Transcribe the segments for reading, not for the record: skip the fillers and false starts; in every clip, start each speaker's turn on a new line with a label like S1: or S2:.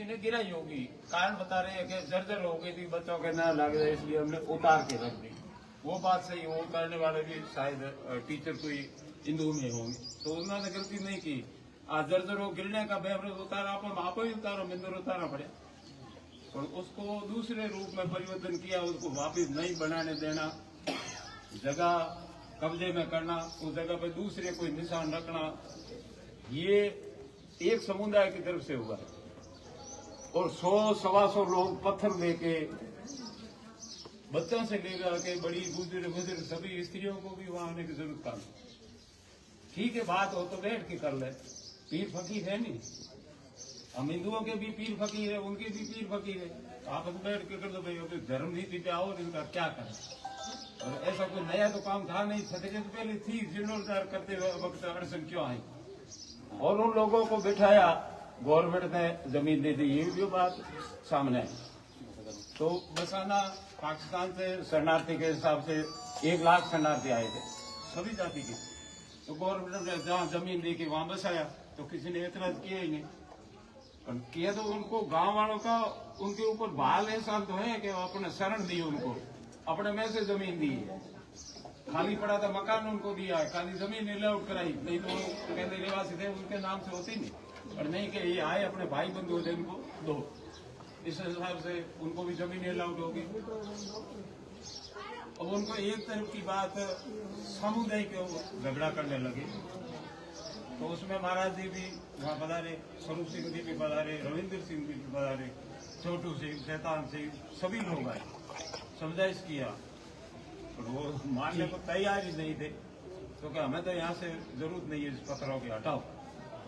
S1: किसी ने गिराई होगी, कारण बता रहे हैं कि जर्जर हो गई थी, बच्चों के न लग रहे इसलिए हमने उतार के रख दी। वो बात सही, वो उतारने वाले भी शायद टीचर कोई हिंदू में होंगे, तो उन्होंने गलती नहीं की। आज जर्जर हो गिरने का बेवरेज उतारा, आप ही उतारो, मिंदर उतारना पड़े, और उसको दूसरे रूप में परिवर्तन किया, उसको वापिस नहीं बनाने देना, जगह कब्जे में करना, उस जगह पे दूसरे कोई निशान रखना, ये एक समुदाय की तरफ से हुआ है। और 100-125 लोग पत्थर लेके, बच्चों से लेकर के बड़ी बुजुर्ग सभी स्त्रियों को भी वहां आने की जरूरत था। ठीक है, बात हो तो बैठ के कर ले, पीर फकीर है नहीं, हम हिंदुओं के भी पीर फकीर है, उनके भी पीर फकीर है, आपस में बैठ के कर दो भाई, धर्म नीति पे आओ, इनका क्या करें। और ऐसा कोई नया तो काम था नहीं, छठे तो पहले थी, जीर्णोद्धार करते हुए वक्त अड़चन क्यों आई। और उन लोगों को बिठाया, गवर्नमेंट ने जमीन दे दी, ये भी बात सामने है। तो बसाना पाकिस्तान से शरणार्थी के हिसाब से 1 लाख शरणार्थी आए थे, सभी जाति के, तो गवर्नमेंट ने जहाँ जमीन दी कि वहां बसाया, तो किसी ने एतराज किया ही नहीं। पर किया तो उनको गांव वालों का उनके ऊपर बाल एहसान तो है कि अपने शरण दी, उनको अपने में से जमीन दी है, खाली पड़ा था मकान उनको दिया है, खाली जमीन अलाउट कराई, नहीं तो कहते निवासी थे उनके नाम से होती नहीं, और नहीं कि ये आए अपने भाई बंधु थे इनको दो, इस हिसाब से उनको भी जमीन अलाउट होगी। अब उनको एक तरफ की बात समुदाय को झगड़ा करने लगे, तो उसमें महाराज जी भी वहाँ पधारे, स्वरूप सिंह जी भी पधारे, रविंद्र सिंह जी भी पधारे, छोटू सिंह, शैतान सिंह, सभी लोग आए, समझाइश किया, और वो मानने को तैयार ही नहीं थे, क्योंकि हमें तो यहाँ से जरूरत नहीं है इस पत्थरों के, हटाओ।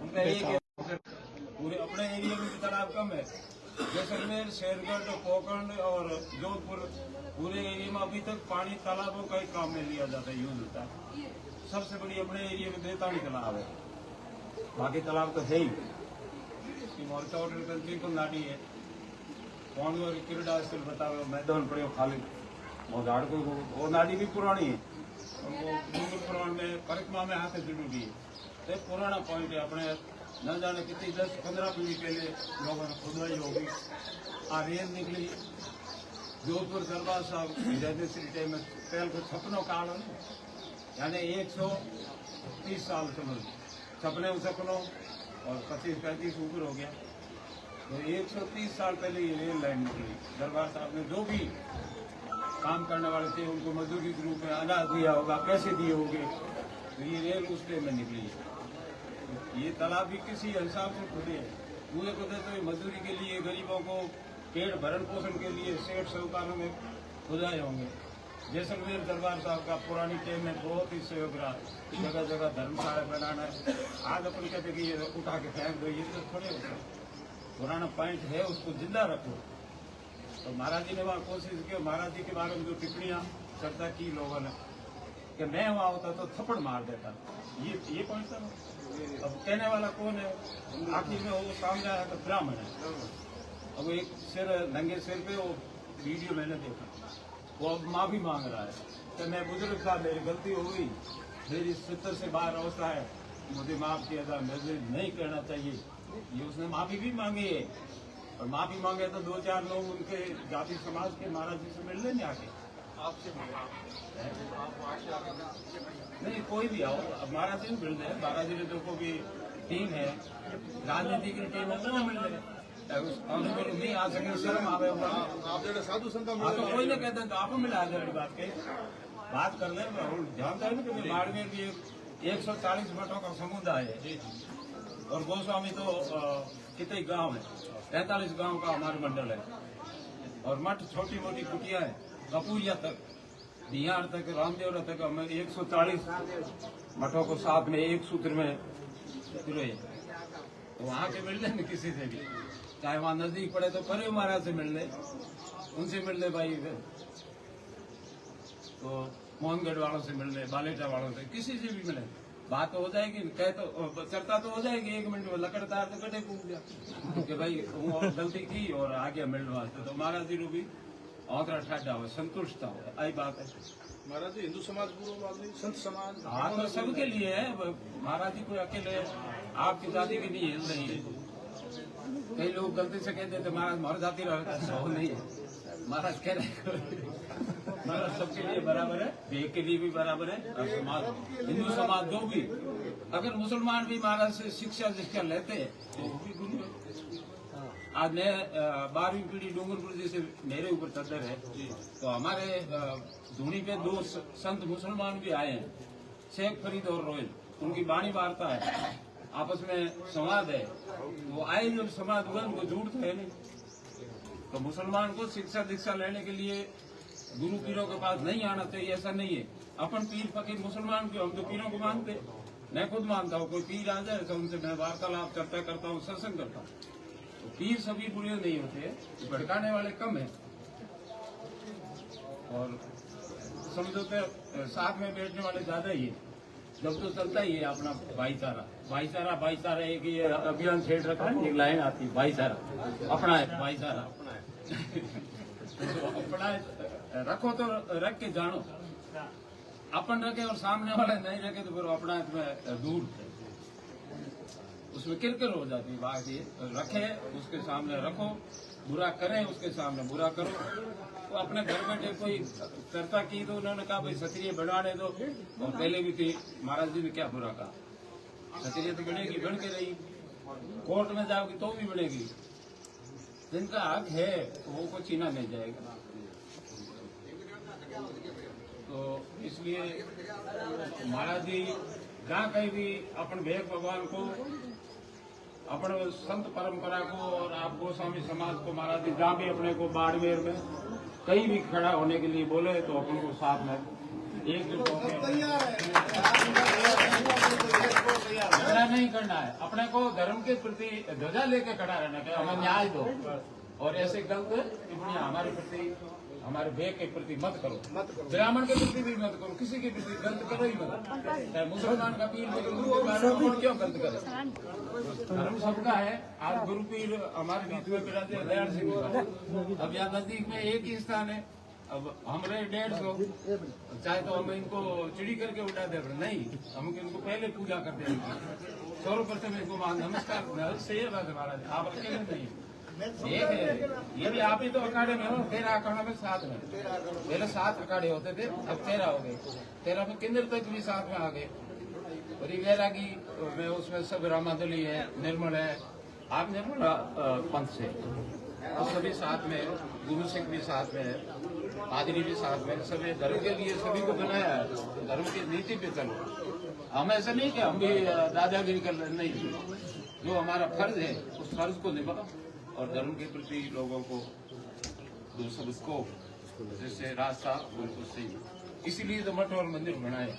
S1: उनका एक पूरे अपने एरिया में भी तालाब कम है, जैसलमेर, शेरगढ़, पोखंड और जोधपुर, पूरे एरिया में अभी तक पानी तालाबों का ही काम में लिया जाता है, यूज होता है। सबसे बड़ी अपने एरिया में देतानी तालाब है, बाकी तालाब तो है ही, मोर्चा होटल बिल्कुल नाटी है, कौन और किरडा स्थिर बताओ, मैदान पड़े खाली, वो झाड़ को वो नाटी भी पुरानी है, वो डूंगर पुराण में परिक्रमा में हाथ जरूरी है, तो पुराना पॉइंट है अपने, न जाने कितनी 10-15 पीढ़ी पहले लोगों ने खुदाई होगी, रेल निकली, जोधपुर दरबार साहब श्री में पहल को छपनों काल है, यानी 130 साल समझ, छपने सपनों और 25-35 ऊपर हो गया, तो 130 साल पहले ये रेल लाइन निकली। दरबार साहब ने जो भी काम करने वाले थे उनको मजदूरी के रूप में अनाज दिया होगा, पैसे दिए होंगे, तो ये रेल उस टाइम में निकली है। ये तालाब भी किसी हिसाब से खुदे हैं, पूरे खुदे तो मजदूरी के लिए, गरीबों को पेट भरण पोषण के लिए सेठ साहूकारों में खुदाए होंगे। जैसलमेर दरबार साहब का पुरानी टाइम में बहुत ही सहयोग रहा, जगह जगह धर्मशाला बनाना, आज अपन कहते कि ये उठा के फेंक दो, ये तो थोड़े होता, पुराना पॉइंट है उसको जिंदा रखो। तो महाराज जी ने वहाँ कोशिश की, महाराज जी के बारे में जो टिप्पणियां चर्चा की लोगों ने, कि मैं वहाँ होता तो थप्पड़ मार देता, ये पॉइंट था। अब कहने वाला कौन है, आखिर में वो सामने आया तो ब्राह्मण है। अब एक सिर नंगे सिर पे वो वीडियो मैंने देखा, वो अब माफी मांग रहा है कि मैं बुजुर्ग साहब मेरी गलती हो गई, मेरी 70 से बाहर अवस्था है, मुझे माफ किया था, मुझे नहीं करना चाहिए, ये उसने माफी भी मांगी है। और माफी मांगे तो 2-4 लोग उनके जाति समाज के महाराज जी से मिलने नहीं आके, आपसे नहीं कोई भी आओ, अब महाराज जी मिल रहे, महाराज जी ने जो को भी टीम है, राजनीति की टीम है, वो मिल रहे, नहीं आ सके, शर्म आवे, आप साधु संत तो कोई नहीं कहते, तो आपको मिला जाए बात कर ले। जानता है ना कि बाड़मेर भी 140 मठों का समुदाय है, और गोस्वामी तो कितने गांव है, 43 गांव का हमारे मंडल है, और मठ छोटी मोटी कुटिया है, कपूरिया तक, बिहार तक, रामदेवरा तक, हमें 140 मठों को साथ में एक सूत्र में पिरोए। तो वहाँ के मिल लें किसी से भी, चाहे वहाँ नजदीक पड़े तो परे महाराज से मिल ले, उनसे मिल ले भाई, तो मोहनगढ़ वालों से मिल ले, बालेटा वालों से, किसी से भी मिले, बात तो हो जाएगी, कह तो चर्चा तो हो जाएगी, 1 मिनट में लकड़ता तो कटे पूछ गया कि भाई वो गलती की और आगे मिलने वास्ते, तो महाराज जी भी औतरा ठाडा हो, संतुष्ट हो, आई बात है।
S2: महाराज जी हिंदू समाज पूर्व संत समाज,
S1: हाँ तो सबके लिए है, महाराज जी कोई अकेले आपकी जाति की नहीं हिल रही है।
S3: कई लोग गलती से कहते थे महाराज मर जाती रहे, सो नहीं है। महाराज कह रहे महाराज सबके लिए बराबर है, भेद के लिए भी बराबर है, और समाज हिंदू समाज जो भी, अगर मुसलमान भी महाराज से शिक्षा लेते हैं तो वो भी गुरु है। आज मैं 12वीं पीढ़ी डूंगरपुर जी से मेरे ऊपर चदर है, तो हमारे धूनी पे 2 संत मुसलमान भी आए हैं, शेख फरीद और रोहिल, उनकी बाणी वार्ता है, आपस में संवाद है। वो आए जब समाज हुआ, उनको झूठ तो है नहीं। तो मुसलमान को शिक्षा दीक्षा लेने के लिए गुरु पीरों के पास नहीं आना चाहिए, ऐसा नहीं है। अपन पीर फकीर मुसलमान क्यों, हम तो पीरों को मानते, मैं खुद मानता हूँ। कोई पीर आ जाए तो उनसे मैं वार्तालाप चर्चा करता हूँ, सत्संग करता हूँ। तो पीर सभी बुरे नहीं होते, भड़काने वाले कम है। और समझो तो साथ में बैठने वाले ज्यादा ही है। जब तो चलता ही है अपना भाईचारा, भाईचारा भाईचारा। एक ये अभियान छेड़ रखा है, एक लाइन आती है भाईचारा, अपना है भाईचारा, तो अपना रखो तो रख के जानो, अपन रखे और सामने वाले नहीं रखे तो फिर अपना में दूर उसमें किरकिर हो जाती है। बात ये रखे उसके सामने रखो, बुरा करें उसके सामने बुरा करो। तो अपने घर बैठे कोई चर्चा की तो उन्होंने कहा भाई क्षत्रिय बढ़ाने दो, और पहले भी थी, महाराज जी ने क्या बुरा कहा, क्षत्रिय तो बढ़ेगी, बढ़ के रही, कोर्ट में जाओगी तो भी बढ़ेगी। जिनका हक है वो को छीना नहीं जाएगा। तो इसलिए महाराज जी जहाँ कहीं भी अपन भेद भगवान को, अपने संत परंपरा को और आप गोस्वामी समाज को महाराज जी जहाँ भी अपने को बाड़मेर में कहीं भी खड़ा होने के लिए बोले तो अपन को साथ में एकजुट होकर झगड़ा नहीं करना है। अपने को धर्म के प्रति ध्वजा लेके खड़ा रहना है, हमें न्याय दो, और ऐसे गलत टिप्पणियां हमारे प्रति, हमारे भेद के प्रति मत करो, ब्राह्मण के प्रति भी मत करो, किसी के प्रति गलत करो ही मत। चाहे मुसलमान का पीर क्यों गलत करे, धर्म सबका है। आज गुरु पीर हमारे बीच में बिराजे हैं, दयाल सिंह। अब यहाँ नजदीक में एक ही स्थान है, अब हम रहे 150, चाहे तो हम इनको चिड़ी करके उठा दे, नहीं, हम इनको पहले पूजा करते हैं, सर्वप्रथम इनको मान नमस्कार से महाराज, आप अकेले नहीं एक है, ये भी आप ही तो अखाड़े में हो, 13 अखाड़े में साथ में, पहले 7 अखाड़े होते थे, अब 13 हो गए, 13 में किन्नर तक भी साथ में आ गए। और ये वैरागी में उसमें सब रामादली है, निर्मल है, आप निर्मल पंथ से, तो सभी साथ में, गुरु सिख भी साथ में है, पादरी भी साथ में, सभी धर्म के लिए सभी को बनाया है, धर्म की नीति पे चलो। हम ऐसा नहीं कि हम भी दादागिरी कर रहे, नहीं, जो हमारा फर्ज है उस फर्ज को निभाओ, और धर्म के प्रति लोगों को जो सबको जिससे रास्ता बिल्कुल सही, इसीलिए तो मठ और मंदिर बनाए।